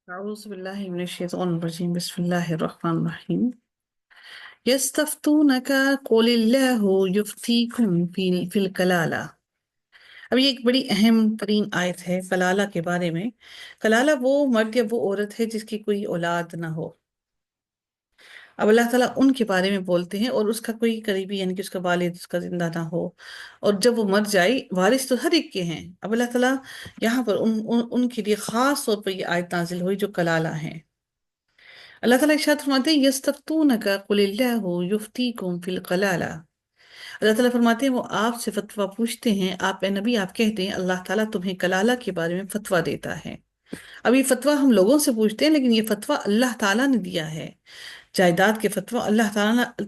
أعوذ بالله من الشيطان الرجيم بسم الله الرحمن الرحيم يستفتونك قل الله يفتيكم في الكلالة. اب یہ ایک بڑی اہم ترین آیت ہے کلالہ کے بارے میں۔ کلالہ وہ مرد یا وہ عورت ہے جس کی کوئی اولاد نہ ہو۔ اب اللہ تعالیٰ ان کے بارے میں بولتے ہیں، اور اس کا کوئی قریبی یعنی کہ اس کا والد اس کا زندہ نہ ہو، اور جب وہ مر جائے، وارث تو ہر ایک کے ہیں۔ اب اللہ تعالیٰ یہاں پر ان کے لیے خاص طور پر یہ آیت نازل ہوئی جو کلالہ ہیں۔ اللہ تعالیٰ ارشاد فرماتے ہیں یستفتونک قل اللہ یفتیکم فی القلالہ۔ اللہ تعالیٰ فرماتے ہیں وہ آپ سے فتویٰ پوچھتے ہیں، آپ اے نبی آپ کہتے ہیں اللہ تعالیٰ تمہیں کلالہ کے بارے میں فتویٰ دیتا ہے۔ اب یہ فتویٰ ہم لوگوں سے پوچھتے ہیں، لیکن یہ فتویٰ اللہ تعالیٰ نے دیا ہے۔ جائیداد کے فتویٰ اللہ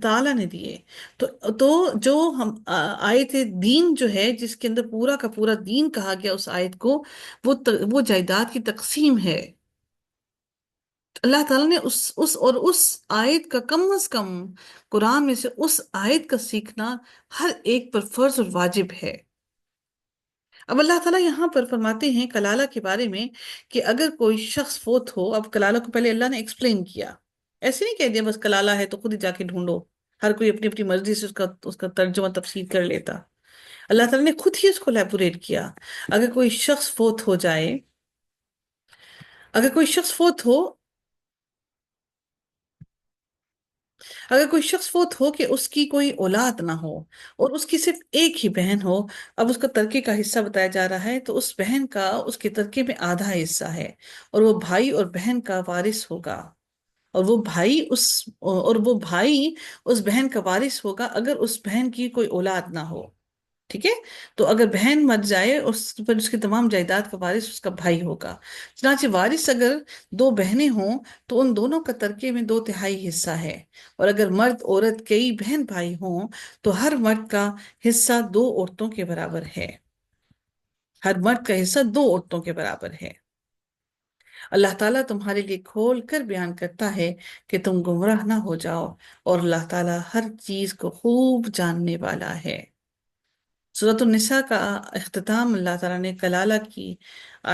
تعالیٰ نے دیے۔ تو جو ہم آیت دین جو ہے جس کے اندر پورا کا پورا دین کہا گیا اس آیت کو، وہ جائیداد کی تقسیم ہے۔ اللہ تعالیٰ نے اس آیت کا کم از کم قرآن میں سے اس آیت کا سیکھنا ہر ایک پر فرض اور واجب ہے۔ اب اللہ تعالیٰ یہاں پر فرماتے ہیں کلالہ کے بارے میں کہ اگر کوئی شخص فوت ہو، اب کلالہ کو پہلے اللہ نے ایکسپلین کیا، ایسے نہیں کہہ دیا بس کلالہ ہے تو خود ہی جا کے ڈھونڈو، ہر کوئی اپنی اپنی مرضی سے اس کا ترجمہ تفسیر کر لیتا۔ اللہ تعالیٰ نے خود ہی اس کو لیبوریٹ کیا۔ اگر کوئی شخص فوت ہو جائے، اگر کوئی شخص فوت ہو اگر کوئی شخص فوت ہو کہ اس کی کوئی اولاد نہ ہو اور اس کی صرف ایک ہی بہن ہو، اب اس کا ترکے کا حصہ بتایا جا رہا ہے، تو اس بہن کا اس کے ترکے میں آدھا حصہ ہے، اور وہ بھائی اور بہن کا وارث ہوگا، اور وہ بھائی اس بہن کا وارث ہوگا اگر اس بہن کی کوئی اولاد نہ ہو۔ ٹھیک ہے؟ تو اگر بہن مر جائے اس کی تمام جائیداد کا وارث اس کا بھائی ہوگا۔ چنانچہ وارث اگر دو بہنیں ہوں تو ان دونوں کا ترکے میں دو تہائی حصہ ہے، اور اگر مرد عورت کئی بہن بھائی ہوں تو ہر مرد کا حصہ دو عورتوں کے برابر ہے۔ ہر مرد کا حصہ دو عورتوں کے برابر ہے۔ اللہ تعالیٰ تمہارے لیے کھول کر بیان کرتا ہے کہ تم گمراہ نہ ہو جاؤ، اور اللہ تعالیٰ ہر چیز کو خوب جاننے والا ہے۔ سورۃ النساء کا اختتام اللہ تعالیٰ نے کلالہ کی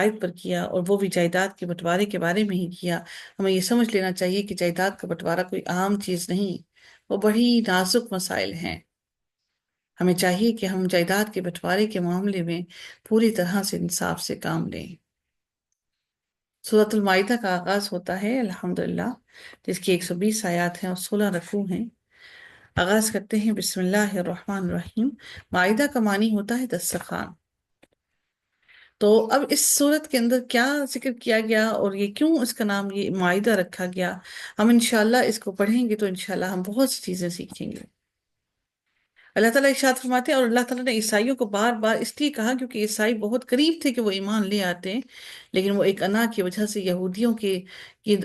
آیت پر کیا، اور وہ بھی جائیداد کے بٹوارے کے بارے میں ہی کیا۔ ہمیں یہ سمجھ لینا چاہیے کہ جائیداد کا بٹوارا کوئی عام چیز نہیں، وہ بڑی نازک مسائل ہیں۔ ہمیں چاہیے کہ ہم جائیداد کے بٹوارے کے معاملے میں پوری طرح سے انصاف سے کام لیں۔ سورۃ المائدہ کا آغاز ہوتا ہے الحمدللہ، جس کی 120 آیات ہیں اور 16 رکوع ہیں۔ آغاز کرتے ہیں بسم اللہ الرحمن الرحیم۔ مائدہ کا معنی ہوتا ہے دسترخوان۔ تو اب اس صورت کے اندر کیا ذکر کیا گیا اور یہ کیوں اس کا نام یہ مائدہ رکھا گیا، ہم انشاءاللہ اس کو پڑھیں گے تو انشاءاللہ ہم بہت سی چیزیں سیکھیں گے۔ اللہ تعالیٰ ارشاد فرماتے ہیں، اور اللہ تعالیٰ نے عیسائیوں کو بار بار اس لیے کہا کیونکہ عیسائی بہت قریب تھے کہ وہ ایمان لے آتے، لیکن وہ ایک انا کی وجہ سے یہودیوں کے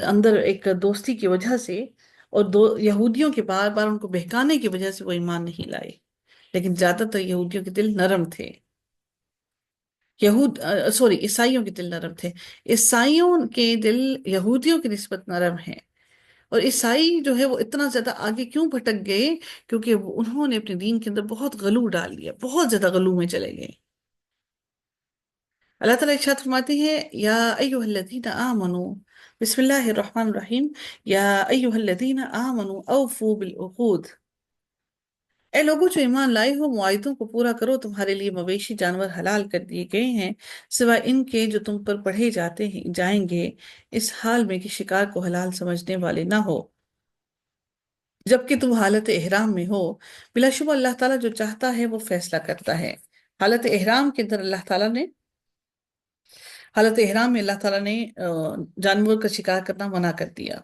اندر ایک دوستی کی وجہ سے، اور یہودیوں کے بار بار ان کو بہکانے کی وجہ سے وہ ایمان نہیں لائے، لیکن زیادہ تر یہودیوں کے دل نرم تھے۔ عیسائیوں کے دل نرم تھے۔ عیسائیوں کے دل یہودیوں کی نسبت نرم ہیں۔ اور عیسائی جو ہے وہ اتنا زیادہ آگے کیوں بھٹک گئے؟ کیونکہ انہوں نے اپنے دین کے اندر بہت غلو ڈال دیا، بہت زیادہ غلو میں چلے گئے۔ اللہ تعالیٰ ارشاد فرماتے ہیں یا ایھا الذین آمنوا، بسم اللہ الرحمن الرحیم، یا ایھا الذین آمنوا اوفوا بالعقود۔ اے لوگوں جو ایمان لائے ہو، معاہدوں کو پورا کرو، تمہارے لیے مویشی جانور حلال کر دیے گئے ہیں سوائے ان کے جو تم پر پڑھے جائیں گے، اس حال میں کہ شکار کو حلال سمجھنے والے نہ ہو جبکہ تم حالت احرام میں ہو۔ بلا شبہ اللہ تعالیٰ جو چاہتا ہے وہ فیصلہ کرتا ہے۔ حالت احرام کے اندر حالت احرام میں اللہ تعالیٰ نے جانور کا شکار کرنا منع کر دیا۔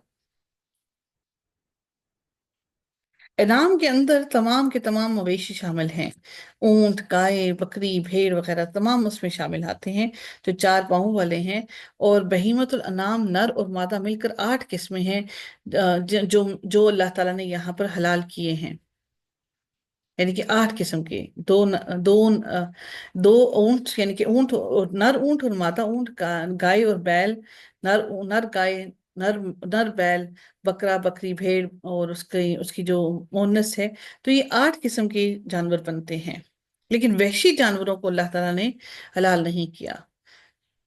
انعام کے اندر تمام کے تمام مویشی شامل ہیں، اونٹ، گائے، بکری، بھیڑ وغیرہ تمام اس میں شامل آتے ہیں جو چار پاؤں والے ہیں، اور بہیمت الانعام نر اور مادہ مل کر 8 قسمیں ہیں جو اللہ تعالیٰ نے یہاں پر حلال کیے ہیں، یعنی کہ 8 قسم کے دو اونٹ، یعنی کہ نر اونٹ اور مادہ اونٹ، گائے اور بیل، نر گائے، نر بیل، بکرا، بکری، بھیڑ، اور اس کی جو مونس ہے، تو یہ 8 قسم کے جانور بنتے ہیں، لیکن وحشی جانوروں کو اللہ تعالیٰ نے حلال نہیں کیا۔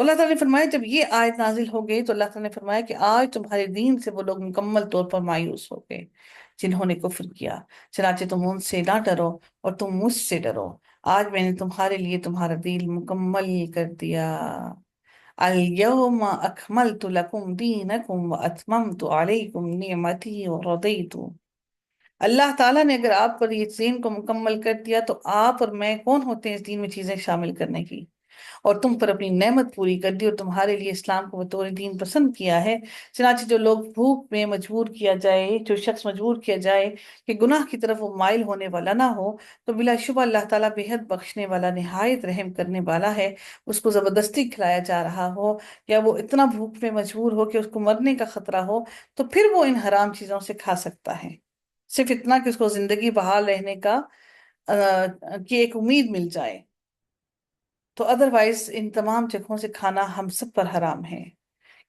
اللہ تعالیٰ نے فرمایا جب یہ آیت نازل ہو گئی تو اللہ تعالیٰ نے فرمایا کہ آج تمہارے دین سے وہ لوگ مکمل طور پر مایوس ہو گئے جنہوں نے کفر کیا، چنانچہ تم ان سے نہ ڈرو اور تم مجھ سے ڈرو، آج میں نے تمہارے لیے تمہارا دین مکمل کر دیا۔ اليوم اکملت لکم دینکم واتممت علیکم نعمتی ورضیت۔ اللہ تعالیٰ نے اگر آپ پر یہ دین کو مکمل کر دیا تو آپ اور میں کون ہوتے ہیں اس دین میں چیزیں شامل کرنے کی؟ اور تم پر اپنی نعمت پوری کر دی اور تمہارے لیے اسلام کو بطور دین پسند کیا ہے۔ چنانچہ جو لوگ بھوک میں مجبور کیا جائے، جو شخص مجبور کیا جائے کہ گناہ کی طرف وہ مائل ہونے والا نہ ہو، تو بلا شبہ اللہ تعالیٰ بے حد بخشنے والا، نہایت رحم کرنے والا ہے۔ اس کو زبردستی کھلایا جا رہا ہو یا وہ اتنا بھوک میں مجبور ہو کہ اس کو مرنے کا خطرہ ہو، تو پھر وہ ان حرام چیزوں سے کھا سکتا ہے، صرف اتنا کہ اس کو زندگی بحال رہنے کا کی ایک امید مل جائے۔ تو ادروائز ان تمام جگہوں سے کھانا ہم سب پر حرام ہے۔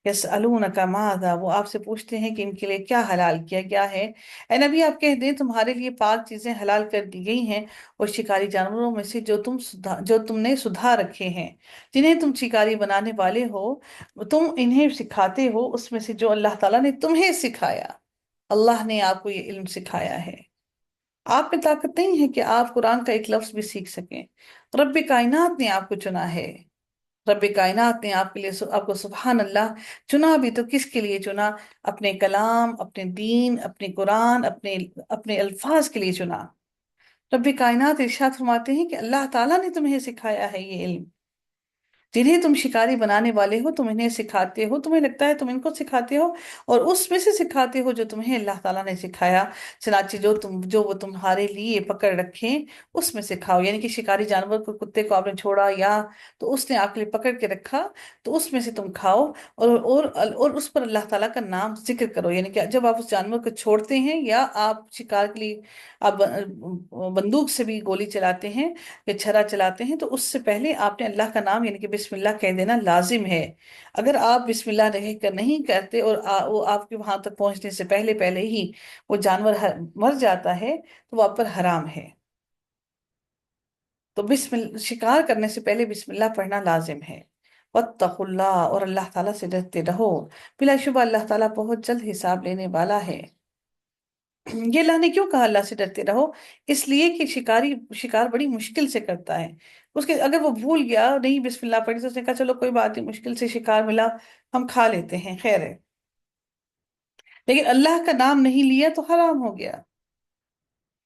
یسألونک ماذا، وہ آپ سے پوچھتے ہیں کہ ان کے لیے کیا حلال کیا گیا ہے۔ اے نبی آپ کہہ دیں تمہارے لیے پاک چیزیں حلال کر دی گئی ہیں، اور شکاری جانوروں میں سے جو تم نے سدھا رکھے ہیں، جنہیں تم شکاری بنانے والے ہو، تم انہیں سکھاتے ہو اس میں سے جو اللہ تعالیٰ نے تمہیں سکھایا۔ اللہ نے آپ کو یہ علم سکھایا ہے۔ آپ میں طاقت نہیں ہے کہ آپ قرآن کا ایک لفظ بھی سیکھ سکیں۔ رب کائنات نے آپ کو چنا ہے۔ رب کائنات نے آپ کے لیے آپ کو سبحان اللہ چنا بھی تو کس کے لیے چنا؟ اپنے کلام، اپنے دین، اپنے قرآن، اپنے الفاظ کے لیے چنا۔ رب کائنات ارشاد فرماتے ہیں کہ اللہ تعالیٰ نے تمہیں سکھایا ہے یہ علم۔ جنہیں تم شکاری بنانے والے ہو تم انہیں سکھاتے ہو، تمہیں لگتا ہے تم ان کو سکھاتے ہو، اور اس میں سے سکھاتے ہو جو تمہیں اللہ تعالیٰ نے سکھایا۔ چنانچہ جو وہ تمہارے لیے پکڑ رکھیں اس میں سے کھاؤ، یعنی کہ شکاری جانور کو، کتے کو آپ نے چھوڑا یا تو اس نے آپ کے لیے پکڑ کے رکھا تو اس میں سے تم کھاؤ، اور اس پر اللہ تعالیٰ کا نام ذکر کرو، یعنی کہ جب آپ اس جانور کو چھوڑتے ہیں یا آپ شکار کے لیے آپ بندوق سے بھی گولی چلاتے ہیں یا چھرا چلاتے ہیں تو اس سے پہلے آپ نے اللہ کا نام یعنی کہ بسم اللہ کہہ دینا لازم ہے۔ اگر آپ بسم اللہ رہ کر نہیں کرتے اور وہ آپ کے وہاں تک پہنچنے سے پہلے پہلے ہی وہ جانور مر جاتا ہے تو وہ آپ پر حرام ہے۔ تو شکار کرنے سے پہلے بسم اللہ پڑھنا لازم ہے۔ واتقوا اللہ، اور اللہ تعالیٰ سے ڈرتے رہو، بلا شبہ اللہ تعالیٰ بہت جلد حساب لینے والا ہے۔ یہ اللہ نے کیوں کہا اللہ سے ڈرتے رہو؟ اس لیے کہ شکار بڑی مشکل سے کرتا ہے۔ اس کے اگر وہ بھول گیا، نہیں بسم اللہ پڑھی، تو اس نے کہا چلو کوئی بات نہیں، مشکل سے شکار ملا، ہم کھا لیتے ہیں، خیر ہے، لیکن اللہ کا نام نہیں لیا تو حرام ہو گیا۔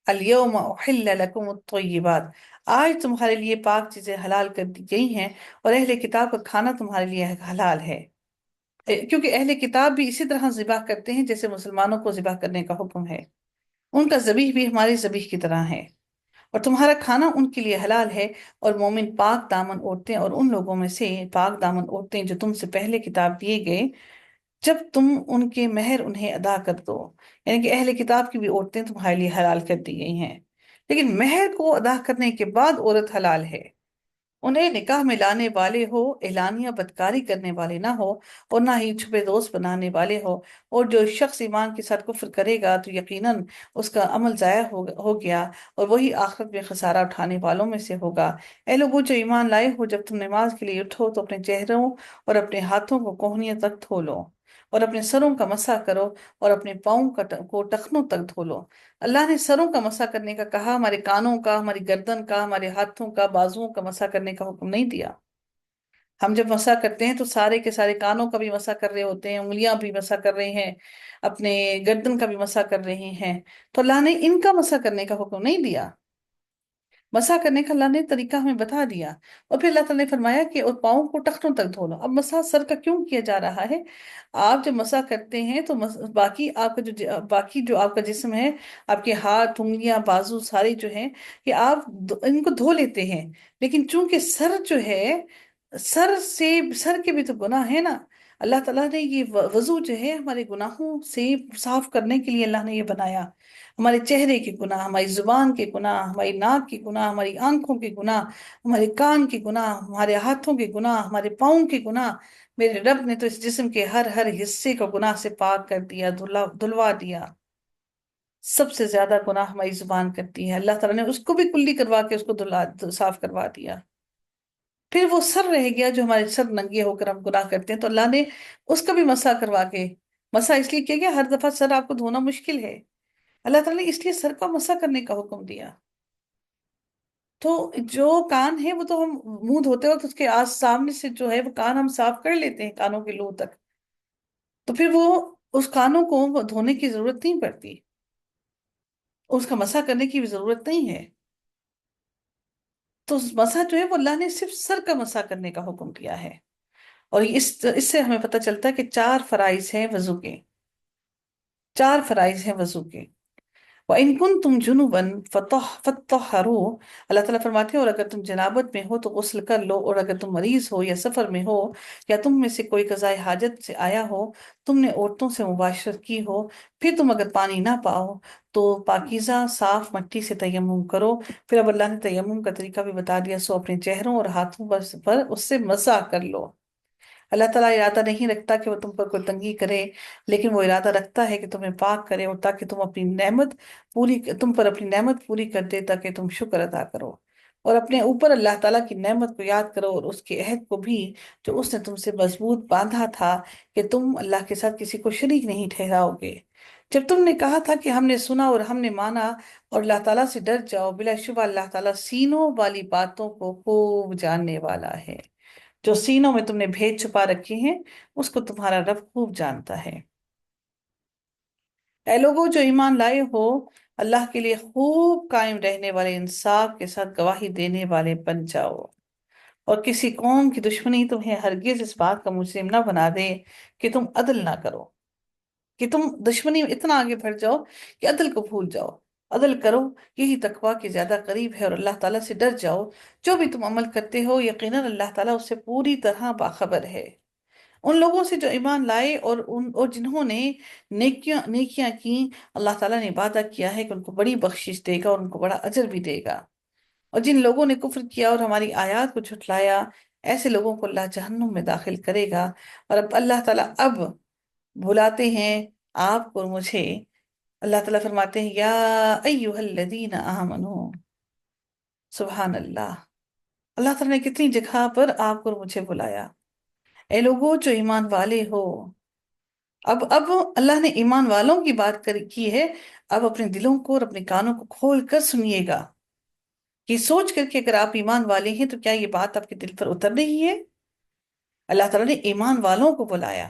الیوم احل لکم الطیبات، آج تمہارے لیے پاک چیزیں حلال کر دی گئی ہیں، اور اہل کتاب کا کھانا تمہارے لیے حلال ہے۔ کیونکہ اہل کتاب بھی اسی طرح ذبح کرتے ہیں جیسے مسلمانوں کو ذبح کرنے کا حکم ہے، ان کا ذبیح بھی ہماری ذبیح کی طرح ہے، اور تمہارا کھانا ان کے لیے حلال ہے۔ اور مومن پاک دامن عورتیں اور ان لوگوں میں سے پاک دامن عورتیں جو تم سے پہلے کتاب دیے گئے، جب تم ان کے مہر انہیں ادا کر دو، یعنی کہ اہل کتاب کی بھی عورتیں تمہارے لیے حلال کر دی گئی ہیں، لیکن مہر کو ادا کرنے کے بعد عورت حلال ہے۔ انہیں نکاح میں لانے والے ہو، اعلانیہ بدکاری کرنے والے نہ ہو، اور نہ ہی چھپے دوست بنانے والے ہو، اور جو شخص ایمان کے ساتھ کفر کرے گا تو یقیناً اس کا عمل ضائع ہو گیا، اور وہی آخرت میں خسارہ اٹھانے والوں میں سے ہوگا۔ اے لوگو جو ایمان لائے ہو، جب تم نماز کے لیے اٹھو تو اپنے چہروں اور اپنے ہاتھوں کو کہنیوں تک دھو لو، اور اپنے سروں کا مسح کرو، اور اپنے پاؤں کو ٹخنوں تک دھو لو۔ اللہ نے سروں کا مسح کرنے کا کہا، ہمارے کانوں کا، ہماری گردن کا، ہمارے ہاتھوں کا، بازوؤں کا مسح کرنے کا حکم نہیں دیا۔ ہم جب مسح کرتے ہیں تو سارے کے سارے کانوں کا بھی مسح کر رہے ہوتے ہیں، انگلیاں بھی مسح کر رہے ہیں، اپنے گردن کا بھی مسح کر رہے ہیں، تو اللہ نے ان کا مسح کرنے کا حکم نہیں دیا۔ مسح کرنے کا اللہ نے طریقہ ہمیں بتا دیا، اور پھر اللہ تعالیٰ نے فرمایا کہ اور پاؤں کو ٹخنوں تک دھو لو۔ اب مسح سر کا کیوں کیا جا رہا ہے؟ آپ جب مسح کرتے ہیں تو باقی آپ کا باقی جو آپ کا جسم ہے، آپ کے ہاتھ، انگلیاں، بازو سارے جو ہیں، کہ آپ ان کو دھو لیتے ہیں، لیکن چونکہ سر جو ہے، سر کے بھی تو گناہ ہے نا۔ اللہ تعالیٰ نے یہ وضو جو ہے ہمارے گناہوں سے صاف کرنے کے لیے اللہ نے یہ بنایا۔ ہمارے چہرے کے گناہ، ہماری زبان کے گناہ، ہماری ناک کے گناہ، ہماری آنکھوں کے گناہ، ہمارے کان کے گناہ، ہمارے ہاتھوں کے گناہ، ہمارے پاؤں کے گناہ، میرے رب نے تو اس جسم کے ہر ہر حصے کو گناہ سے پاک کر دیا، دھلوا دیا۔ سب سے زیادہ گناہ ہماری زبان کرتی ہے، اللہ تعالیٰ نے اس کو بھی کلی کروا کے اس کو صاف کروا دیا۔ پھر وہ سر رہ گیا جو ہمارے سر ننگے ہو کر ہم گناہ کرتے ہیں، تو اللہ نے اس کا بھی مسح کروا کے، مسح اس لیے کیا گیا ہر دفعہ سر آپ کو دھونا مشکل ہے، اللہ تعالیٰ نے اس لیے سر کا مسح کرنے کا حکم دیا۔ تو جو کان ہے وہ تو ہم منہ دھوتے وقت اس کے آس سامنے سے جو ہے وہ کان ہم صاف کر لیتے ہیں کانوں کے لو تک، تو پھر وہ اس کانوں کو دھونے کی ضرورت نہیں پڑتی، اس کا مسح کرنے کی بھی ضرورت نہیں ہے۔ تو مسح جو ہے وہ اللہ نے صرف سر کا مسح کرنے کا حکم دیا ہے۔ اور اس سے ہمیں پتہ چلتا ہے کہ چار فرائض ہیں وضو کے، چار فرائض ہیں وضو کے۔ وَإِن كُنتُمْ جُنُبًا فَطَّهَّرُوا، اللہ تعالیٰ فرماتے ہیں اور اگر تم جنابت میں ہو تو غسل کر لو، اور اگر تم مریض ہو یا سفر میں ہو، یا تم میں سے کوئی قضائے حاجت سے آیا ہو، تم نے عورتوں سے مباشرت کی ہو، پھر تم اگر پانی نہ پاؤ تو پاکیزہ صاف مٹی سے تیمم کرو۔ پھر اب اللہ نے تیمم کا طریقہ بھی بتا دیا، سو اپنے چہروں اور ہاتھوں پر اس سے مسح کر لو۔ اللہ تعالیٰ ارادہ نہیں رکھتا کہ وہ تم پر کوئی تنگی کرے، لیکن وہ ارادہ رکھتا ہے کہ تمہیں پاک کرے، اور تاکہ تم پر اپنی نعمت پوری کر دے، تاکہ تم شکر ادا کرو اور اپنے اوپر اللہ تعالیٰ کی نعمت کو یاد کرو، اور اس کے عہد کو بھی جو اس نے تم سے مضبوط باندھا تھا کہ تم اللہ کے ساتھ کسی کو شریک نہیں ٹھہراؤ گے۔ جب تم نے کہا تھا کہ ہم نے سنا اور ہم نے مانا اور اللہ تعالیٰ سے ڈر جاؤ، بلا شبہ اللہ تعالیٰ سینوں والی باتوں کو خوب جاننے والا ہے۔ جو سینوں میں تم نے بھید چھپا رکھے ہیں اس کو تمہارا رب خوب جانتا ہے۔ اے لوگوں جو ایمان لائے ہو، اللہ کے لیے خوب قائم رہنے والے، انصاف کے ساتھ گواہی دینے والے بن جاؤ، اور کسی قوم کی دشمنی تمہیں ہرگز اس بات کا مجرم نہ بنا دے کہ تم عدل نہ کرو، کہ تم دشمنی میں اتنا آگے بڑھ جاؤ کہ عدل کو بھول جاؤ۔ عدل کرو، یہی تقویٰ کے زیادہ قریب ہے، اور اللہ تعالیٰ سے ڈر جاؤ۔ جو بھی تم عمل کرتے ہو یقیناً اللہ تعالیٰ اس سے پوری طرح باخبر ہے۔ ان لوگوں سے جو ایمان لائے اور جنہوں نے نیکیاں کی، اللہ تعالیٰ نے وعدہ کیا ہے کہ ان کو بڑی بخشش دے گا اور ان کو بڑا اجر بھی دے گا۔ اور جن لوگوں نے کفر کیا اور ہماری آیات کو جھٹلایا، ایسے لوگوں کو اللہ جہنم میں داخل کرے گا۔ اور اب اللہ تعالیٰ بلاتے ہیں آپ کو اور مجھے، اللہ تعالیٰ فرماتے ہیں یا ایہا الذین آمنو، سبحان اللہ، اللہ تعالیٰ نے کتنی جگہ پر آپ کو اور مجھے بلایا، اے لوگوں جو ایمان والے ہو۔ اب اللہ نے ایمان والوں کی بات کی ہے، اب اپنے دلوں کو اور اپنے کانوں کو کھول کر سنیے گا، یہ سوچ کر کہ اگر آپ ایمان والے ہیں تو کیا یہ بات آپ کے دل پر اتر رہی ہے؟ اللہ تعالیٰ نے ایمان والوں کو بلایا،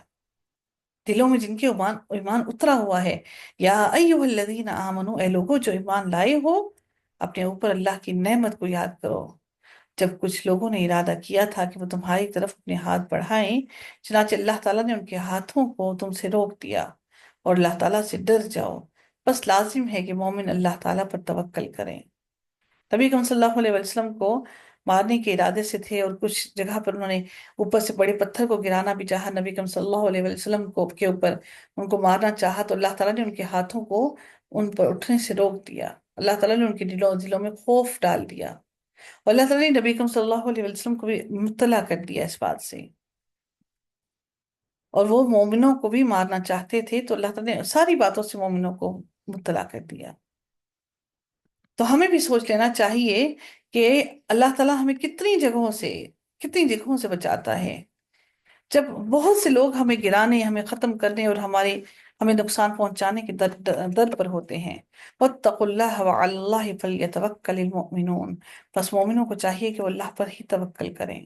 دلوں میں جن کے ایمان اترا ہوا ہے۔ یا ایہا الذین آمنو، اے لوگوں جو ایمان لائے ہو، اپنے اوپر اللہ کی نعمت کو یاد کرو۔ جب کچھ لوگوں نے ارادہ کیا تھا کہ وہ تمہاری طرف اپنے ہاتھ بڑھائیں، چنانچہ اللہ تعالیٰ نے ان کے ہاتھوں کو تم سے روک دیا، اور اللہ تعالیٰ سے ڈر جاؤ۔ بس لازم ہے کہ مومن اللہ تعالیٰ پر توکل کریں۔ نبی کریم صلی اللہ علیہ وسلم کو مارنے کے ارادے سے تھے، اور کچھ جگہ پر انہوں نے اوپر سے بڑے پتھر کو گرانا بھی چاہا نبی کریم صلی اللہ علیہ وسلم کے اوپر، ان کو مارنا چاہا، تو اللہ تعالیٰ نے ان کے ہاتھوں کو ان پر اٹھنے سے روک دیا، اللہ تعالیٰ نے ان کے دلوں میں خوف ڈال دیا، اور اللہ تعالیٰ نے نبی کریم صلی اللہ علیہ وسلم کو بھی مطلع کر دیا اس بات سے، اور وہ مومنوں کو بھی مارنا چاہتے تھے، تو اللہ تعالیٰ نے ساری باتوں سے مومنوں کو مطلع کر دیا۔ تو ہمیں بھی سوچ لینا چاہیے کہ اللہ تعالیٰ ہمیں کتنی جگہوں سے بچاتا ہے، جب بہت سے لوگ ہمیں گرانے، ہمیں ختم کرنے اور ہمیں نقصان پہنچانے کے در پر ہوتے ہیں۔ وَاتَّقُوا اللَّهَ وَعَلَى اللَّهِ فَلْيَتَوَكَّلِ الْمُؤْمِنُونَ، بس مومنوں کو چاہیے کہ وہ اللہ پر ہی توکل کریں۔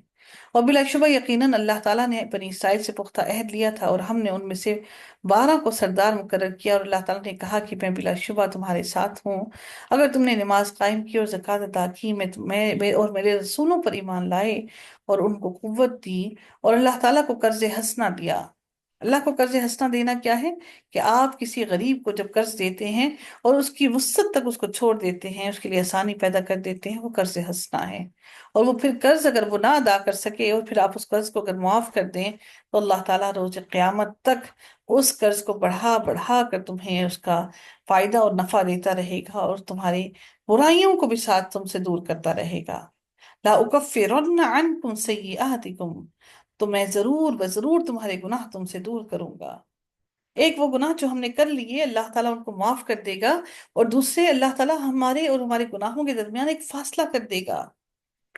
اور بلا شبہ یقیناً اللہ تعالیٰ نے بنی اسرائیل سے پختہ عہد لیا تھا، اور ہم نے ان میں سے 12 کو سردار مقرر کیا، اور اللہ تعالیٰ نے کہا کہ میں بلا شبہ تمہارے ساتھ ہوں، اگر تم نے نماز قائم کی اور زکوٰۃ ادا کی، اور میرے رسولوں پر ایمان لائے اور ان کو قوت دی، اور اللہ تعالیٰ کو قرض حسنہ دیا۔ اللہ کو قرض حسنہ دینا کیا ہے؟ کہ آپ کسی غریب کو جب قرض دیتے ہیں اور اس کی وسعت تک اس کو چھوڑ دیتے ہیں، اس کے لیے آسانی پیدا کر دیتے ہیں، وہ قرض حسنہ ہے۔ اور وہ پھر قرض اگر وہ نہ ادا کر سکے اور پھر آپ اس قرض کو اگر معاف کر دیں، تو اللہ تعالیٰ روز قیامت تک اس قرض کو بڑھا بڑھا کر تمہیں اس کا فائدہ اور نفع دیتا رہے گا، اور تمہاری برائیوں کو بھی ساتھ تم سے دور کرتا رہے گا۔ لا اکفرن عنکم سیئاتکم، تو میں ضرور تمہارے گناہ تم سے دور کروں گا۔ ایک وہ گناہ جو ہم نے کر لیے اللہ تعالیٰ ان کو معاف کر دے گا، اور دوسرے اللہ تعالیٰ ہمارے اور ہمارے گناہوں کے درمیان ایک فاصلہ کر دے گا،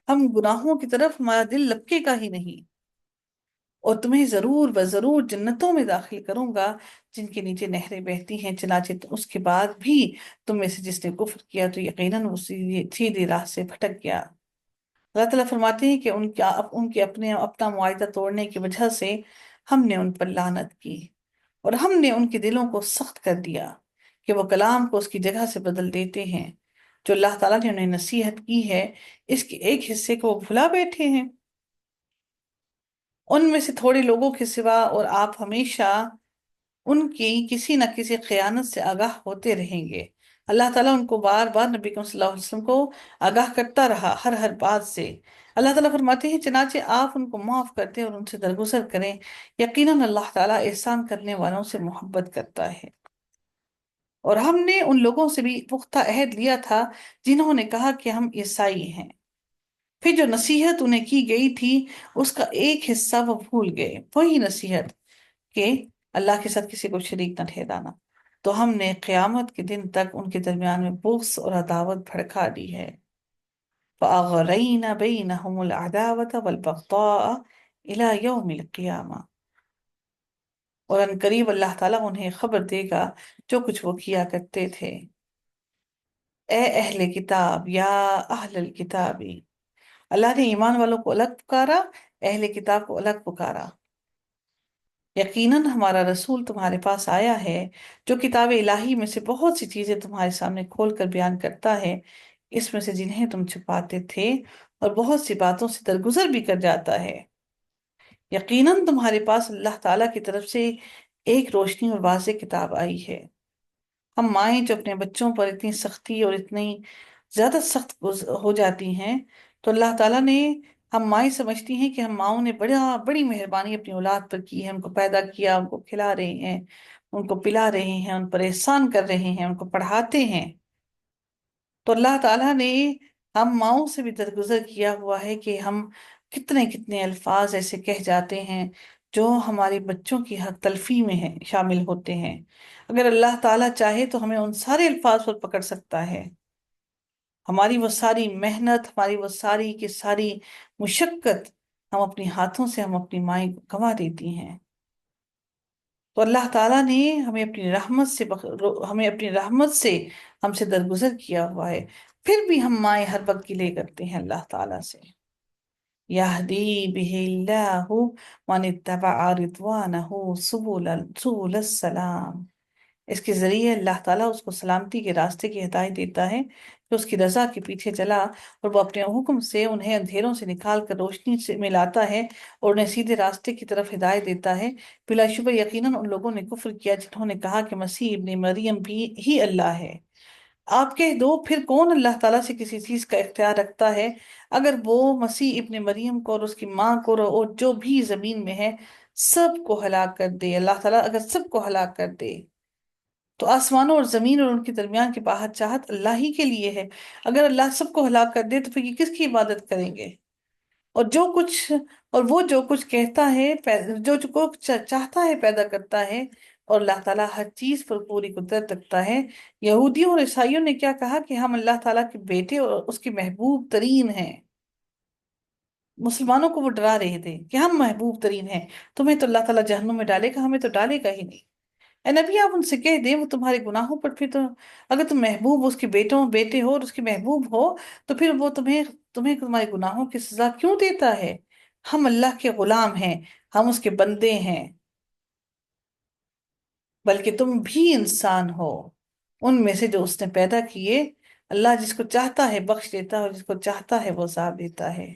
ہم گناہوں کی طرف ہمارا دل لپکے کا ہی نہیں، اور تمہیں ضرور و ضرور جنتوں میں داخل کروں گا جن کے نیچے نہریں بہتی ہیں، چنانچہ اس کے بعد بھی تم میں سے جس نے کفر کیا تو یقیناً وہ سیدھی راہ سے بھٹک گیا۔ اللہ تعالیٰ فرماتے ہیں کہ ان کے اپنا معاہدہ توڑنے کی وجہ سے ہم نے ان پر لعنت کی، اور ہم نے ان کے دلوں کو سخت کر دیا کہ وہ کلام کو اس کی جگہ سے بدل دیتے ہیں، جو اللہ تعالیٰ نے انہیں نصیحت کی ہے اس کے ایک حصے کو وہ بھلا بیٹھے ہیں۔ ان میں سے تھوڑے لوگوں کے سوا اور آپ ہمیشہ ان کی کسی نہ کسی خیانت سے آگاہ ہوتے رہیں گے۔ اللہ تعالیٰ ان کو بار بار نبی کریم صلی اللہ علیہ وسلم کو آگاہ کرتا رہا ہر بات سے۔ اللہ تعالیٰ فرماتے ہیں چنانچہ آپ ان کو معاف کرتے اور ان سے درگزر کریں، یقیناً اللہ تعالیٰ احسان کرنے والوں سے محبت کرتا ہے۔ اور ہم نے ان لوگوں سے بھی پختہ عہد لیا تھا جنہوں نے کہا کہ ہم عیسائی ہیں، پھر جو نصیحت انہیں کی گئی تھی اس کا ایک حصہ وہ بھول گئے، وہی نصیحت کہ اللہ کے ساتھ کسی کو شریک نہ ٹھہرانا، تو ہم نے قیامت کے دن تک ان کے درمیان میں بغض اور عداوت بھڑکا دی ہے۔ فَأَغْرَيْنَ بَيْنَهُمُ الْعَدَاوَةَ وَالْبَغْضَاءَ إِلَى يَوْمِ الْقِيَامَةِ، اور ان قریب اللہ تعالیٰ انہیں خبر دے گا جو کچھ وہ کیا کرتے تھے۔ اے اہل کتاب یا اہل الکتابی، اللہ نے ایمان والوں کو الگ پکارا، اہل کتاب کو الگ پکارا۔ یقیناً ہمارا رسول تمہارے پاس آیا ہے جو کتاب الہی میں سے بہت سی چیزیں تمہارے سامنے کھول کر بیان کرتا ہے، اس میں سے جنہیں تم چھپاتے تھے، اور بہت سی باتوں سے درگزر بھی کر جاتا ہے۔ یقیناً تمہارے پاس اللہ تعالیٰ کی طرف سے ایک روشنی اور واضح کتاب آئی ہے۔ ہم مائیں جو اپنے بچوں پر اتنی سختی اور اتنی زیادہ سخت ہو جاتی ہیں، تو اللہ تعالیٰ نے، ہم مائیں سمجھتی ہیں کہ ہم ماؤں نے بڑی مہربانی اپنی اولاد پر کی ہے، ان کو پیدا کیا، ان کو کھلا رہے ہیں، ان کو پلا رہے ہیں، ان پر احسان کر رہے ہیں، ان کو پڑھاتے ہیں۔ تو اللہ تعالیٰ نے ہم ماؤں سے بھی درگزر کیا ہوا ہے کہ ہم کتنے کتنے الفاظ ایسے کہہ جاتے ہیں جو ہمارے بچوں کی حق تلفی میں ہیں، شامل ہوتے ہیں۔ اگر اللہ تعالیٰ چاہے تو ہمیں ان سارے الفاظ پر پکڑ سکتا ہے، ہماری وہ ساری محنت، ہماری وہ ساری کی ساری مشقت ہم اپنی ہاتھوں سے، ہم اپنی مائیں کو گنوا دیتی ہیں۔ تو اللہ تعالیٰ نے ہمیں اپنی رحمت سے ہم سے درگزر کیا ہوا ہے، پھر بھی ہم مائیں ہر وقت گلے کرتے ہیں اللہ تعالیٰ سے۔ یہدی بہ اللہ من اتبع رضوانہ سبل السلام، اس کے ذریعے اللہ تعالیٰ اس کو سلامتی کے راستے کی ہدایت دیتا ہے کہ اس کی رضا کے پیچھے چلا، اور وہ اپنے حکم سے انہیں اندھیروں سے نکال کر روشنی سے ملاتا ہے اور انہیں سیدھے راستے کی طرف ہدایت دیتا ہے۔ بلا شبہ یقیناً ان لوگوں نے کفر کیا جنہوں نے کہا کہ مسیح ابن مریم بھی ہی اللہ ہے۔ آپ کہہ دو پھر کون اللہ تعالیٰ سے کسی چیز کا اختیار رکھتا ہے؟ اگر وہ مسیح ابن مریم کو اور اس کی ماں کو اور جو بھی زمین میں ہے سب کو ہلاک کر دے، اللہ تعالیٰ اگر سب کو ہلاک کر دے تو آسمانوں اور زمین اور ان کے درمیان کی باہر چاہت اللہ ہی کے لیے ہے۔ اگر اللہ سب کو ہلاک کر دے تو پھر یہ کس کی عبادت کریں گے؟ اور وہ جو کچھ کہتا ہے، جو کچھ چاہتا ہے پیدا کرتا ہے، اور اللہ تعالیٰ ہر چیز پر پوری قدرت رکھتا ہے۔ یہودیوں اور عیسائیوں نے کیا کہا کہ ہم اللہ تعالیٰ کے بیٹے اور اس کے محبوب ترین ہیں۔ مسلمانوں کو وہ ڈرا رہے تھے کہ ہم محبوب ترین ہیں، تمہیں تو اللہ تعالیٰ جہنم میں ڈالے گا، ہمیں تو ڈالے گا ہی نہیں۔ اے نبی آپ ان سے کہہ دیں وہ تمہارے گناہوں پر، پھر تو اگر تم محبوب اس کے بیٹے ہو اور اس کے محبوب ہو تو پھر وہ تمہیں تمہارے گناہوں کی سزا کیوں دیتا ہے؟ ہم اللہ کے غلام ہیں، ہم اس کے بندے ہیں، بلکہ تم بھی انسان ہو ان میں سے جو اس نے پیدا کیے۔ اللہ جس کو چاہتا ہے بخش دیتا ہے اور جس کو چاہتا ہے وہ عذاب دیتا ہے۔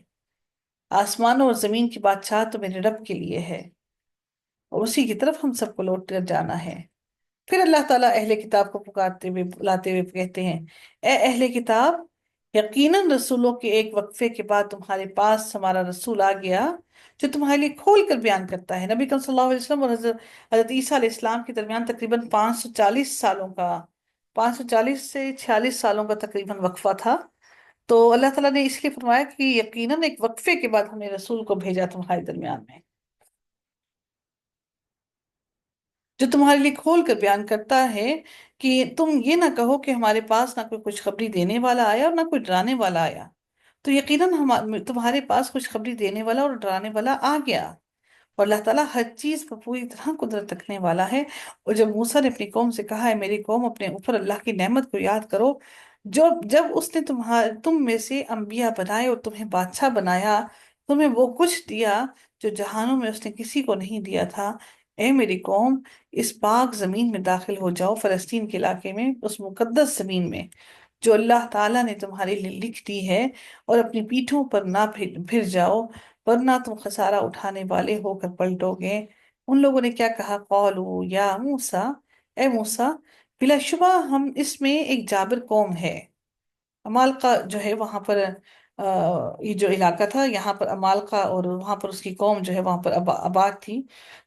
آسمانوں اور زمین کی بادشاہ تو میرے رب کے لیے ہے، اور اسی کی طرف ہم سب کو لوٹ کر جانا ہے۔ پھر اللہ تعالیٰ اہل کتاب کو پکارتے ہوئے بلاتے ہوئے کہتے ہیں، اے اہل کتاب، یقیناً رسولوں کے ایک وقفے کے بعد تمہارے پاس ہمارا رسول آ گیا جو تمہارے لیے کھول کر بیان کرتا ہے۔ نبی کریم صلی اللہ علیہ وسلم اور حضرت عیسیٰ علیہ السلام کے درمیان تقریباً 540 سے 46 سالوں کا تقریباً وقفہ تھا۔ تو اللہ تعالیٰ نے اس لیے فرمایا کہ یقیناً ایک وقفے کے بعد ہم نے رسول کو بھیجا تمہارے درمیان میں، جو تمہارے لیے کھول کر بیان کرتا ہے کہ تم یہ نہ کہو کہ ہمارے پاس نہ کوئی خوشخبری دینے والا آیا اور نہ کوئی ڈرانے والا آیا، تو یقیناً ہم تمہارے پاس خوشخبری دینے والا اور ڈرانے والا آ گیا، اور اللہ تعالیٰ ہر چیز پر پوری طرح قدرت رکھنے والا ہے۔ اور جب موسیٰ نے اپنی قوم سے کہا ہے میری قوم اپنے اوپر اللہ کی نعمت کو یاد کرو، جو جب اس نے تم میں سے انبیاء بنائے اور تمہیں بادشاہ بنایا، تمہیں وہ کچھ دیا جو جہانوں میں اس نے کسی کو نہیں دیا تھا۔ اے میری قوم، اس پاک زمین میں داخل ہو جاؤ، فلسطین کے علاقے میں، اس مقدس زمین میں جو اللہ تعالیٰ نے تمہارے لیے لکھ دی ہے، اور اپنی پیٹھوں پر نہ پھر جاؤ، ورنہ تم خسارہ اٹھانے والے ہو کر پلٹو گے۔ ان لوگوں نے کیا کہا؟ قالوا یا موسیٰ، اے موسیٰ، بلا شبہ ہم اس میں ایک جابر قوم ہے۔ امالقہ جو ہے وہاں پر یہ جو علاقہ تھا، یہاں پر امالقہ اور وہاں پر اس کی قوم جو ہے وہاں پر آباد تھی،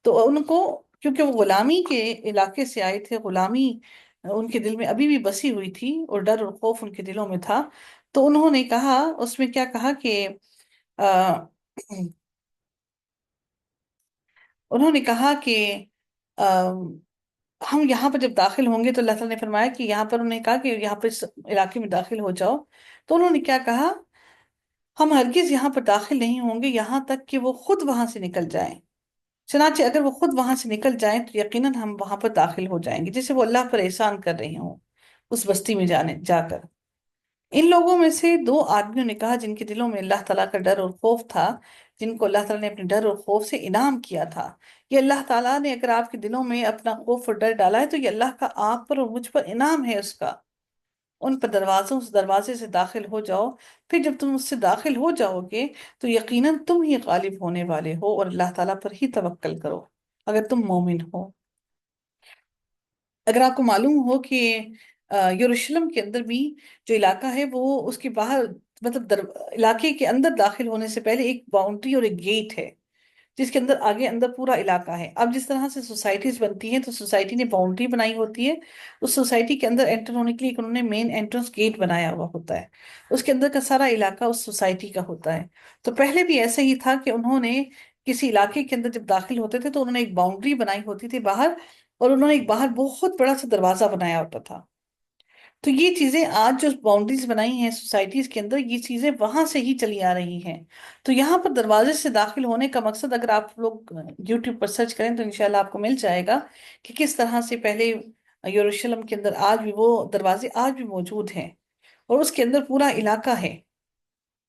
تو ان کو کیونکہ وہ غلامی کے علاقے سے آئے تھے، غلامی ان کے دل میں ابھی بھی بسی ہوئی تھی اور ڈر اور خوف ان کے دلوں میں تھا، تو انہوں نے کہا، اس میں کیا کہا کہ آ، انہوں نے کہا کہ ہم یہاں پر جب داخل ہوں گے، تو اللہ تعالیٰ نے فرمایا کہ یہاں پر انہوں نے کہا کہ یہاں پر اس علاقے میں داخل ہو جاؤ، تو انہوں نے کیا کہا؟ ہم ہرگز یہاں پر داخل نہیں ہوں گے یہاں تک کہ وہ خود وہاں سے نکل جائیں۔ چنانچہ اگر وہ خود وہاں سے نکل جائیں تو یقیناً ہم وہاں پر داخل ہو جائیں گے، جیسے وہ اللہ پر احسان کر رہے ہوں اس بستی میں جا کر۔ ان لوگوں میں سے دو آدمیوں نے کہا جن کے دلوں میں اللہ تعالیٰ کا ڈر اور خوف تھا، جن کو اللہ تعالیٰ نے اپنے ڈر اور خوف سے انعام کیا تھا، یہ اللہ تعالیٰ نے اگر آپ کے دلوں میں اپنا خوف اور ڈر ڈالا ہے تو یہ اللہ کا آپ پر اور مجھ پر انعام ہے اس کا۔ ان پر دروازے سے داخل ہو جاؤ، پھر جب تم اس سے داخل ہو جاؤ گے تو یقیناً تم ہی غالب ہونے والے ہو، اور اللہ تعالیٰ پر ہی توکل کرو اگر تم مومن ہو۔ اگر آپ کو معلوم ہو کہ یروشلم کے اندر بھی جو علاقہ ہے وہ اس کے باہر، مطلب علاقے کے اندر داخل ہونے سے پہلے ایک باؤنڈری اور ایک گیٹ ہے، جس کے اندر آگے اندر پورا علاقہ ہے۔ اب جس طرح سے سوسائٹیز بنتی ہیں تو سوسائٹی نے باؤنڈری بنائی ہوتی ہے، اس سوسائٹی کے اندر انٹر ہونے کے لیے انہوں نے مین انٹرنس گیٹ بنایا ہوا ہوتا ہے، اس کے اندر کا سارا علاقہ اس سوسائٹی کا ہوتا ہے۔ تو پہلے بھی ایسا ہی تھا کہ انہوں نے کسی علاقے کے اندر جب داخل ہوتے تھے تو انہوں نے ایک باؤنڈری بنائی ہوتی تھی باہر، اور انہوں نے ایک باہر بہت بڑا سا دروازہ بنایا ہوتا تھا۔ تو یہ چیزیں آج جو باؤنڈریز بنائی ہیں سوسائٹیز کے اندر، یہ چیزیں وہاں سے ہی چلی آ رہی ہیں۔ تو یہاں پر دروازے سے داخل ہونے کا مقصد اگر آپ لوگ یوٹیوب پر سرچ کریں تو انشاءاللہ آپ کو مل جائے گا کہ کس طرح سے پہلے یروشلم کے اندر آج بھی وہ دروازے آج بھی موجود ہیں، اور اس کے اندر پورا علاقہ ہے۔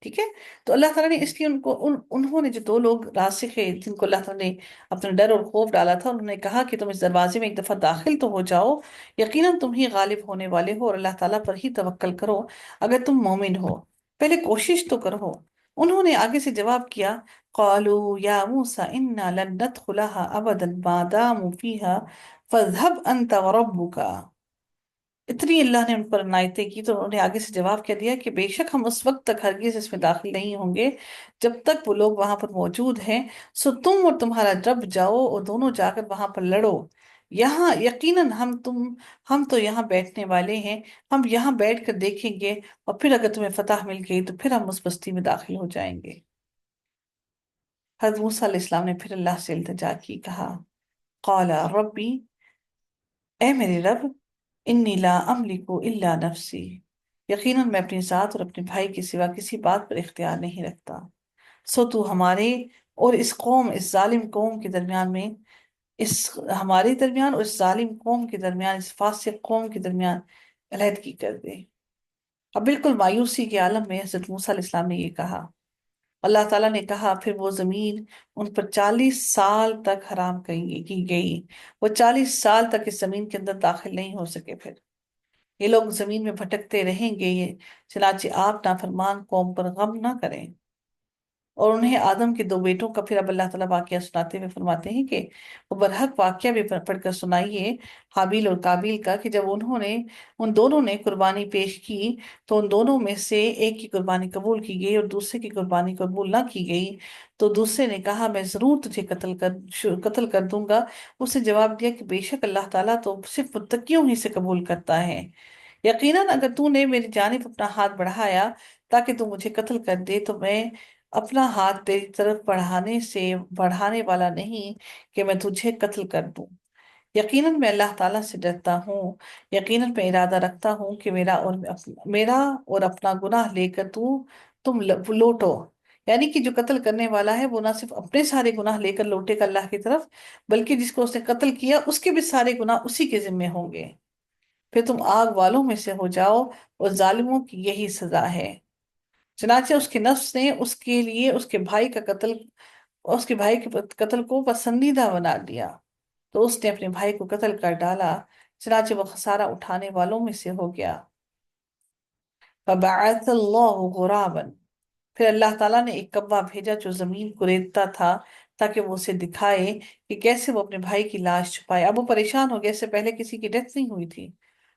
ٹھیک ہے؟ تو اللہ تعالیٰ نے اس لیے انہوں نے جو دو لوگ راسخ ہے جن کو اللہ تعالیٰ نے اپنا ڈر اور خوف ڈالا تھا، انہوں نے کہا کہ تم اس دروازے میں ایک دفعہ داخل تو ہو جاؤ، یقیناً تم ہی غالب ہونے والے ہو، اور اللہ تعالیٰ پر ہی توکل کرو اگر تم مومن ہو، پہلے کوشش تو کرو۔ انہوں نے آگے سے جواب کیا، قالوا یا موسیٰ انا لن ندخلها ابدا ما داموا فيها فاذهب انت وربك۔ اتنی اللہ نے ان پر عنایتیں کی تو انہوں نے آگے سے جواب کیا دیا کہ بے شک ہم اس وقت تک ہرگز اس میں داخل نہیں ہوں گے جب تک وہ لوگ وہاں پر موجود ہیں، سو تم اور تمہارا رب جاؤ اور دونوں جا کر وہاں پر لڑو، یہاں یقیناً ہم تو یہاں بیٹھنے والے ہیں، ہم یہاں بیٹھ کر دیکھیں گے، اور پھر اگر تمہیں فتح مل گئی تو پھر ہم اس بستی میں داخل ہو جائیں گے۔ حضرت موسیٰ علیہ السلام نے پھر اللہ سے التجا کی، کہا قال ربی، اے میرے رب، انی لا املک الا نفسی، یقیناً میں اپنی ذات اور اپنے بھائی کے سوا کسی بات پر اختیار نہیں رکھتا، سو تو ہمارے اور اس ظالم قوم کے درمیان میں، اس ہمارے درمیان اور اس ظالم قوم کے درمیان، اس فاسق قوم کے درمیان علیحدگی کر دے۔ اب بالکل مایوسی کے عالم میں حضرت موسیٰ علیہ السلام نے یہ کہا۔ اللہ تعالیٰ نے کہا پھر وہ زمین ان پر 40 سال تک حرام کی گئی، وہ 40 سال تک اس زمین کے اندر داخل نہیں ہو سکے۔ پھر یہ لوگ زمین میں بھٹکتے رہیں گے، چنانچہ آپ نافرمان قوم پر غم نہ کریں۔ اور انہیں آدم کے دو بیٹوں کا پھر اب اللہ تعالیٰ واقعہ سناتے ہوئے فرماتے ہیں کہ وہ برحق واقعہ بھی پڑھ کر سنائیے حابیل اور قابیل کا، کہ جب ان دونوں نے قربانی پیش کی تو ان دونوں میں سے ایک کی قربانی قبول کی گئی اور دوسرے کی قربانی قبول نہ کی گئی، تو دوسرے نے کہا میں ضرور تجھے قتل کر دوں گا۔ اس نے جواب دیا کہ بے شک اللہ تعالیٰ تو صرف متقیوں ہی سے قبول کرتا ہے، یقیناً اگر تو نے میری جانب اپنا ہاتھ بڑھایا تاکہ تو مجھے قتل کر دے تو میں اپنا ہاتھ تیری طرف بڑھانے والا نہیں کہ میں تجھے قتل کر دوں۔ یقیناً میں اللہ تعالیٰ سے ڈرتا ہوں، یقیناً میں ارادہ رکھتا ہوں کہ میرا اور اپنا گناہ لے کر تو تم لوٹو، یعنی کہ جو قتل کرنے والا ہے وہ نہ صرف اپنے سارے گناہ لے کر لوٹے گا اللہ کی طرف، بلکہ جس کو اس نے قتل کیا اس کے بھی سارے گناہ اسی کے ذمے ہوں گے، پھر تم آگ والوں میں سے ہو جاؤ، اور ظالموں کی یہی سزا ہے۔ چنانچہ اس کے نفس نے اس کے لیے اس کے بھائی کے قتل کو پسندیدہ بنا دیا، تو اس نے اپنے بھائی کو قتل کر ڈالا، چنانچہ وہ خسارہ اٹھانے والوں میں سے ہو گیا۔ فَبَعَثَ اللَّهُ غُرَابًا، پھر اللہ تعالیٰ نے ایک کوا بھیجا جو زمین کو ریتتا تھا، تاکہ وہ اسے دکھائے کہ کیسے وہ اپنے بھائی کی لاش چھپائے۔ اب وہ پریشان ہو گیا، اس سے پہلے کسی کی ڈیتھ نہیں ہوئی تھی،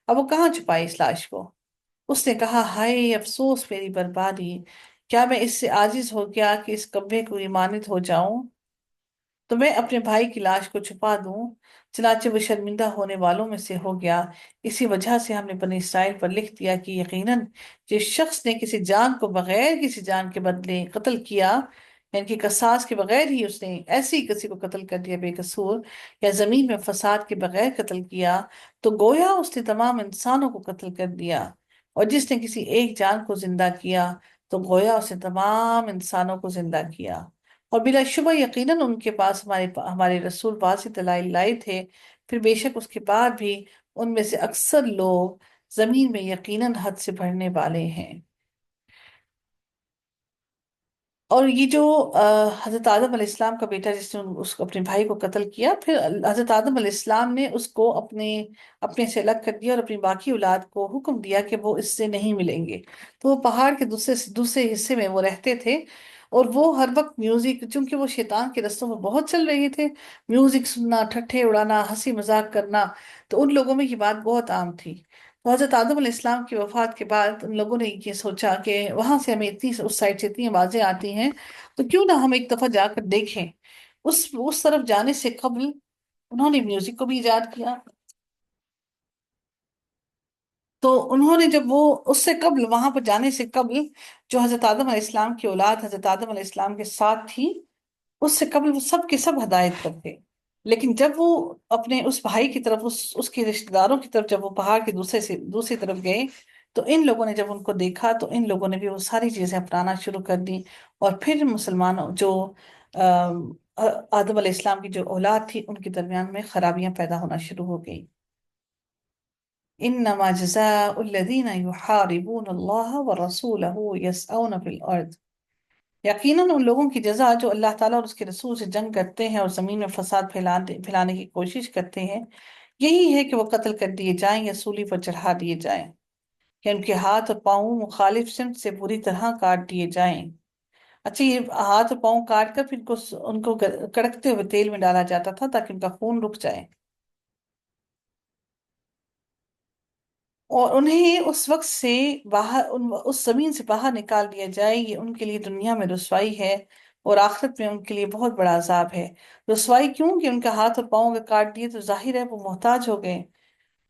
اب وہ کہاں چھپائے اس لاش کو؟ اس نے کہا، ہائے افسوس میری بربادی، کیا میں اس سے عاجز ہو گیا کہ اس کبے کو ایمانت ہو جاؤں تو میں اپنے بھائی کی لاش کو چھپا دوں؟ چنانچہ وہ شرمندہ ہونے والوں میں سے ہو گیا۔ اسی وجہ سے ہم نے بنی اسرائیل پر لکھ دیا کہ یقیناً جس شخص نے کسی جان کو بغیر کسی جان کے بدلے قتل کیا، یعنی کہ قصاص کے بغیر ہی اس نے ایسے ہی کسی کو قتل کر دیا بے قصور، یا زمین میں فساد کے بغیر قتل کیا، تو گویا اس نے تمام انسانوں کو قتل کر دیا، اور جس نے کسی ایک جان کو زندہ کیا تو گویا اس نے تمام انسانوں کو زندہ کیا۔ اور بلا شبہ یقیناً ان کے پاس ہمارے رسول واضح دلائل لائے تھے، پھر بے شک اس کے بعد بھی ان میں سے اکثر لوگ زمین میں یقیناً حد سے بڑھنے والے ہیں۔ اور یہ جو حضرت آدم علیہ السلام کا بیٹا جس نے اس کو اپنے بھائی کو قتل کیا، پھر حضرت آدم علیہ السلام نے اس کو اپنے سے الگ کر دیا اور اپنی باقی اولاد کو حکم دیا کہ وہ اس سے نہیں ملیں گے، تو وہ پہاڑ کے دوسرے حصے میں وہ رہتے تھے، اور وہ ہر وقت میوزک، چونکہ وہ شیطان کے رستوں میں بہت چل رہے تھے، میوزک سننا، ٹھٹھے اڑانا، ہنسی مذاق کرنا، تو ان لوگوں میں یہ بات بہت عام تھی۔ تو حضرت آدم علیہ السلام کی وفات کے بعد ان لوگوں نے یہ سوچا کہ وہاں سے ہمیں اس سائڈ سے اتنی آوازیں آتی ہیں، تو کیوں نہ ہم ایک دفعہ جا کر دیکھیں۔ اس طرف جانے سے قبل انہوں نے میوزک کو بھی ایجاد کیا، تو انہوں نے جب وہ اس سے قبل وہاں پر جانے سے قبل جو حضرت آدم علیہ السلام کی اولاد حضرت آدم علیہ السلام کے ساتھ تھی، اس سے قبل وہ سب کے سب ہدایت پر تھے، لیکن جب وہ اپنے اس بھائی کی طرف، اس کے رشتہ داروں کی طرف، جب وہ پہاڑ کے دوسری طرف گئے، تو ان لوگوں نے جب ان کو دیکھا تو ان لوگوں نے بھی وہ ساری چیزیں اپنانا شروع کر دی، اور پھر مسلمانوں جو آم، آدم علیہ السلام کی جو اولاد تھی ان کے درمیان میں خرابیاں پیدا ہونا شروع ہو گئی۔ انما جزاء الذین یحاربون اللہ ورسولہ یسعون فی الارض، یقیناً ان لوگوں کی جزا جو اللہ تعالیٰ اور اس کے رسول سے جنگ کرتے ہیں اور زمین میں فساد پھیلانے کی کوشش کرتے ہیں، یہی ہے کہ وہ قتل کر دیے جائیں یا سولی پر چڑھا دیے جائیں، کہ ان کے ہاتھ اور پاؤں مخالف سمت سے بری طرح کاٹ دیے جائیں۔ اچھا، یہ ہاتھ اور پاؤں کاٹ کر پھر ان کو کڑکتے ہوئے تیل میں ڈالا جاتا تھا تاکہ ان کا خون رک جائے، اور انہیں اس وقت سے اس زمین سے باہر نکال دیا جائے، یہ ان کے لیے دنیا میں رسوائی ہے، اور آخرت میں ان کے لیے بہت بڑا عذاب ہے۔ رسوائی کیوں؟ کہ ان کا ہاتھ اور پاؤں اگر کاٹ دیے تو ظاہر ہے وہ محتاج ہو گئے،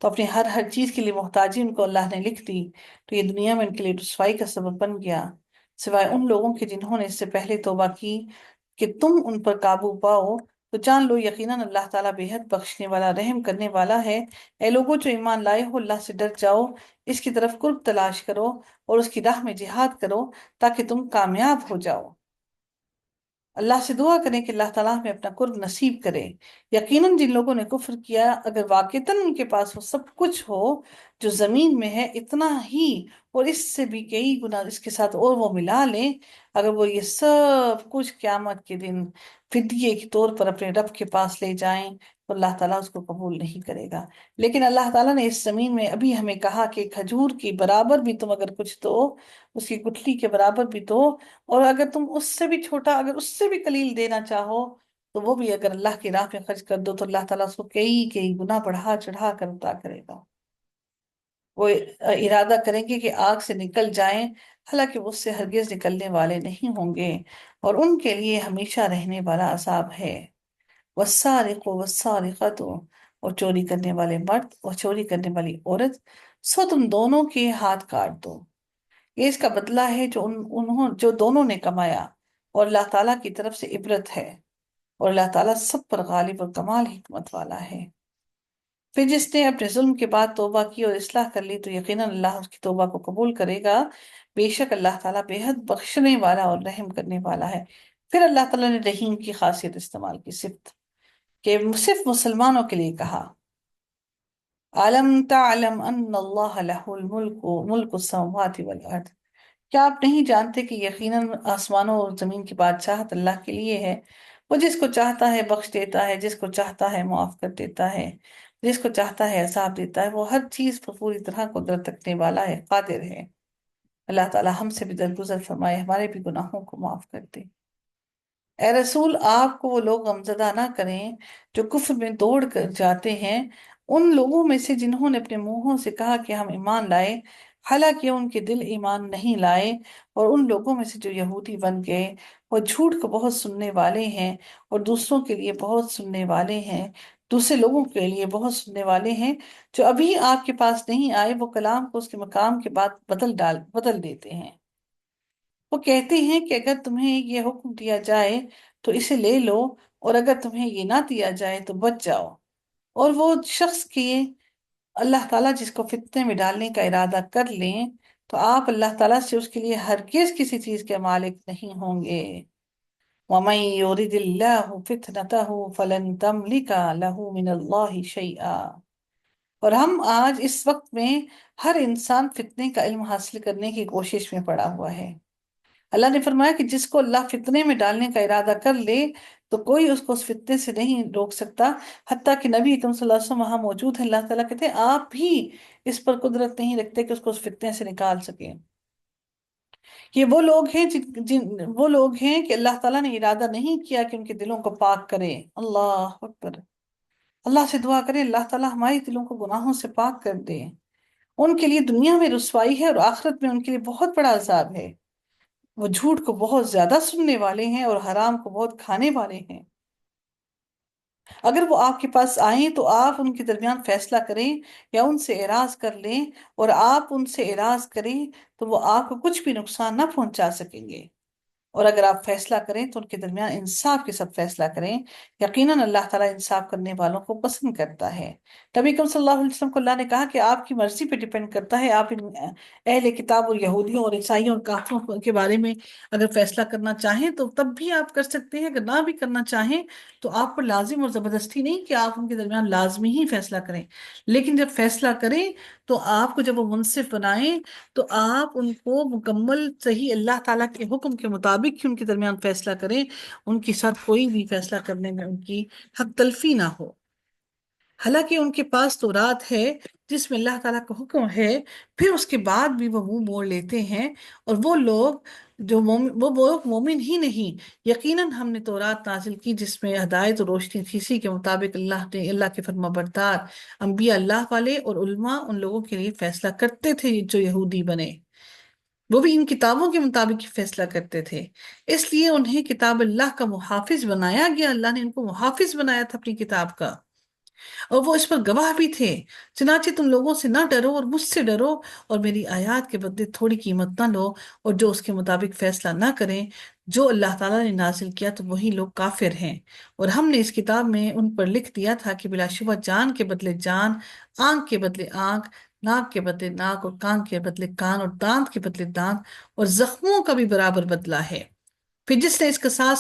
تو اپنی ہر چیز کے لیے محتاجی ان کو اللہ نے لکھ دی، تو یہ دنیا میں ان کے لیے رسوائی کا سبب بن گیا، سوائے ان لوگوں کے جنہوں نے اس سے پہلے توبہ کی کہ تم ان پر قابو پاؤ، تو جان لو یقیناً اللہ تعالیٰ بے حد بخشنے والا، رحم کرنے والا ہے۔ اے لوگوں جو ایمان لائے ہو، اللہ سے ڈر جاؤ، اس کی طرف قرب تلاش کرو، اور اس کی راہ میں جہاد کرو تاکہ تم کامیاب ہو جاؤ۔ اللہ سے دعا کریں کہ اللہ تعالیٰ ہمیں اپنا قرب نصیب کرے۔ یقیناً جن لوگوں نے کفر کیا، اگر واقعتاً ان کے پاس وہ سب کچھ ہو جو زمین میں ہے، اتنا ہی اور اس سے بھی کئی گنا اس کے ساتھ اور وہ ملا لیں، اگر وہ یہ سب کچھ قیامت کے دن فدیے کے طور پر اپنے رب کے پاس لے جائیں، تو اللہ تعالیٰ اس کو قبول نہیں کرے گا۔ لیکن اللہ تعالیٰ نے اس زمین میں ابھی ہمیں کہا کہ کھجور کی برابر بھی تم اگر کچھ دو، اس کی گٹھلی کے برابر بھی دو، اور اگر تم اس سے بھی چھوٹا، اگر اس سے بھی قلیل دینا چاہو، تو وہ بھی اگر اللہ کی راہ میں خرچ کر دو، تو اللہ تعالیٰ اس کو کئی کئی گنا بڑھا چڑھا کر عطا کرے گا۔ وہ ارادہ کریں گے کہ آگ سے نکل جائیں، حالانکہ وہ اس سے ہرگز نکلنے والے نہیں ہوں گے، اور ان کے لیے ہمیشہ رہنے والا عذاب ہے۔ والسارق والسارقۃ، اور چوری کرنے والے مرد اور چوری کرنے والی عورت، سو تم دونوں کے ہاتھ کاٹ دو، یہ اس کا بدلہ ہے جو دونوں نے کمایا، اور اللہ تعالیٰ کی طرف سے عبرت ہے، اور اللہ تعالیٰ سب پر غالب اور کمال حکمت والا ہے۔ پھر جس نے اپنے ظلم کے بعد توبہ کی اور اصلاح کر لی تو یقیناً اللہ اس کی توبہ کو قبول کرے گا، بے شک اللہ تعالیٰ بے حد بخشنے والا اور رحم کرنے والا ہے۔ پھر اللہ تعالیٰ نے رحیم کی خاصیت استعمال کی، صفت، کہ صرف مسلمانوں کے لیے کہا، عَلَمْ تَعْلَمْ أَنَّ اللَّهَ لَهُ الْمُلْكُ مُلْكُ السَّمَاوَاتِ وَالْأَرْضِ، کیا آپ نہیں جانتے کہ یقیناً آسمانوں اور زمین کی بادشاہت اللہ کے لیے ہے؟ وہ جس کو چاہتا ہے بخش دیتا ہے، جس کو چاہتا ہے معاف کر دیتا ہے، جس کو چاہتا ہے عذاب دیتا ہے، وہ ہر چیز پر پوری طرح قدرت رکھنے والا ہے، قادر ہے۔ اللہ تعالیٰ ہم سے بھی درگزر فرمائے، ہمارے بھی گناہوں کو معاف کر دے۔ اے رسول، آپ کو وہ لوگ غمزدہ نہ کریں جو کفر میں دوڑ کر جاتے ہیں، ان لوگوں میں سے جنہوں نے اپنے منہوں سے کہا کہ ہم ایمان لائے، حالانکہ ان کے دل ایمان نہیں لائے، اور ان لوگوں میں سے جو یہودی بن گئے، وہ جھوٹ کو بہت سننے والے ہیں اور دوسروں کے لیے بہت سننے والے ہیں، دوسرے لوگوں کے لیے بہت سننے والے ہیں، جو ابھی آپ کے پاس نہیں آئے، وہ کلام کو اس کے مقام کے بعد بدل دیتے ہیں۔ وہ کہتے ہیں کہ اگر تمہیں یہ حکم دیا جائے تو اسے لے لو، اور اگر تمہیں یہ نہ دیا جائے تو بچ جاؤ۔ اور وہ شخص کی اللہ تعالیٰ جس کو فتنے میں ڈالنے کا ارادہ کر لیں تو آپ اللہ تعالیٰ سے اس کے لیے ہرگز کسی چیز کے مالک نہیں ہوں گے۔ وَمَن يُرِدِ اللَّهُ فِتْنَتَهُ فَلَن تَمْلِكَ لَهُ مِنَ اللَّهِ شَيْئًا۔ اور ہم آج اس وقت میں ہر انسان فتنے کا علم حاصل کرنے کی کوشش میں پڑا ہوا ہے۔ اللہ نے فرمایا کہ جس کو اللہ فتنے میں ڈالنے کا ارادہ کر لے تو کوئی اس کو اس فتنے سے نہیں روک سکتا، حتیٰ کہ نبی اکرم صلی اللہ علیہ وسلم وہاں موجود ہے، اللہ تعالیٰ کہتے ہیں آپ بھی اس پر قدرت نہیں رکھتے کہ اس کو اس فتنے سے نکال سکیں۔ یہ وہ لوگ ہیں وہ لوگ ہیں کہ اللہ تعالیٰ نے ارادہ نہیں کیا کہ ان کے دلوں کو پاک کرے۔ اللہ اکبر! اللہ سے دعا کرے اللہ تعالیٰ ہمارے دلوں کو گناہوں سے پاک کر دے۔ ان کے لیے دنیا میں رسوائی ہے اور آخرت میں ان کے لیے بہت بڑا عذاب ہے۔ وہ جھوٹ کو بہت زیادہ سننے والے ہیں اور حرام کو بہت کھانے والے ہیں۔ اگر وہ آپ کے پاس آئیں تو آپ ان کے درمیان فیصلہ کریں یا ان سے اعراض کر لیں، اور آپ ان سے اعراض کریں تو وہ آپ کو کچھ بھی نقصان نہ پہنچا سکیں گے، اور اگر آپ فیصلہ کریں تو ان کے درمیان انصاف کے ساتھ فیصلہ کریں، یقیناً اللہ تعالیٰ انصاف کرنے والوں کو پسند کرتا ہے۔ نبی اکرم صلی اللہ علیہ وسلم کو اللہ نے کہا کہ آپ کی مرضی پہ ڈیپینڈ کرتا ہے، آپ ان اہل کتاب اور یہودیوں اور عیسائیوں اور کافروں کے بارے میں اگر فیصلہ کرنا چاہیں تو تب بھی آپ کر سکتے ہیں، اگر نہ بھی کرنا چاہیں تو آپ پر لازم اور زبردستی نہیں کہ آپ ان کے درمیان لازمی ہی فیصلہ کریں، لیکن جب فیصلہ کریں تو آپ کو جب وہ منصف بنائیں تو آپ ان کو مکمل صحیح اللہ تعالیٰ کے حکم کے مطابق ہی ان کے درمیان فیصلہ کریں، ان کے ساتھ کوئی بھی فیصلہ کرنے میں ان کی حق تلفی نہ ہو۔ حالانکہ ان کے پاس تورات ہے جس میں اللہ تعالیٰ کا حکم ہے، پھر اس کے بعد بھی وہ منہ موڑ لیتے ہیں، اور وہ لوگ وہ لوگ مومن ہی نہیں۔ یقیناً ہم نے تورات نازل کی جس میں ہدایت و روشنی تھی، اسی کے مطابق اللہ کے فرما بردار انبیاء اللہ والے اور علماء ان لوگوں کے لیے فیصلہ کرتے تھے جو یہودی بنے، وہ بھی ان کتابوں کے مطابق ہی فیصلہ کرتے تھے، اس لیے انہیں کتاب اللہ کا محافظ بنایا گیا، اللہ نے ان کو محافظ بنایا تھا اپنی کتاب کا، اور وہ اس پر گواہ بھی تھے۔ چنانچہ تم لوگوں سے نہ ڈرو اور مجھ سے ڈرو، اور میری آیات کے بدلے تھوڑی قیمت نہ لو، اور جو اس کے مطابق فیصلہ نہ کریں جو اللہ تعالیٰ نے نازل کیا تو وہی لوگ کافر ہیں۔ اور ہم نے اس کتاب میں ان پر لکھ دیا تھا کہ بلا شبہ جان کے بدلے جان، آنکھ کے بدلے آنکھ، ناک کے بدلے ناک، اور کان کے بدلے کان، اور دانت کے بدلے دانت، اور زخموں کا بھی برابر بدلہ ہے۔ پھر جس نے اس قصاص